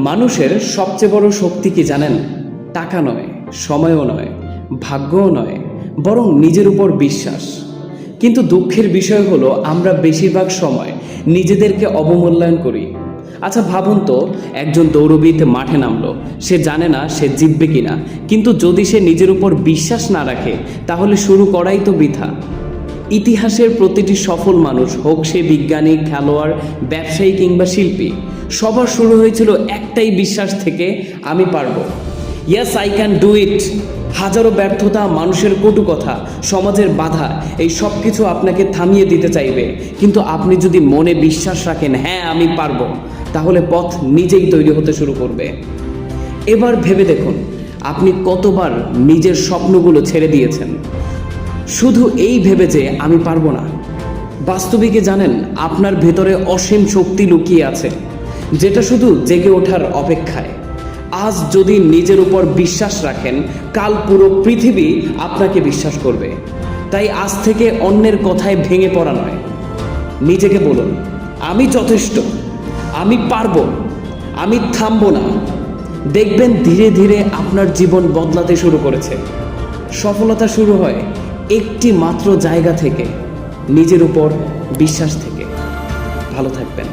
মানুষের সবচেয়ে বড় শক্তি কি জানেন? টাকা নয়, সময়ও নয়, ভাগ্যও নয়, বরং নিজের উপর বিশ্বাস। কিন্তু দুঃখের বিষয় হলো আমরা বেশিরভাগ সময় নিজেদেরকে অবমূল্যায়ন করি। আচ্ছা ভাবুন তো, একজন দৌড়বিদ মাঠে নামলো, সে জানে না সে জিতবে কিনা, কিন্তু যদি সে নিজের উপর বিশ্বাস না রাখে তাহলে শুরু করাই তো বৃথা। ইতিহাসের প্রতিটি সফল মানুষ, হোক সে বিজ্ঞানী, খেলোয়াড়, ব্যবসায়ী কিংবা শিল্পী, সবার শুরু হয়েছিল একটাই বিশ্বাস থেকে, আমি পারবো। Yes, I can do it. হাজারো ব্যর্থতা, মানুষের কটু কথা, সমাজের বাধা, এই সব কিছু আপনাকে থামিয়ে দিতে চাইবে, কিন্তু আপনি যদি মনে বিশ্বাস রাখেন হ্যাঁ আমি পারবো, তাহলে পথ নিজেই তৈরি হতে শুরু করবে। এবার ভেবে দেখুন, আপনি কতবার নিজের স্বপ্নগুলো ছেড়ে দিয়েছেন শুধু এই ভেবে যে আমি পারবো না। বাস্তবে কি জানেন, আপনার ভেতরে অসীম শক্তি লুকিয়ে আছে, যেটা শুধু জেগে ওঠার অপেক্ষায়। আজ যদি নিজের উপর বিশ্বাস রাখেন, কাল পুরো পৃথিবী আপনাকে বিশ্বাস করবে। তাই আজ থেকে অন্যের কথায় ভেঙে পড়া নয়, নিজেকে বলুন আমি যথেষ্ট, আমি পারবো, আমি থামবো না। দেখবেন ধীরে ধীরে আপনার জীবন বদলাতে শুরু করেছে। সফলতা শুরু হয় একটি মাত্র জায়গা থেকে, নিজের উপর বিশ্বাস থেকে। ভালো থাকবেন।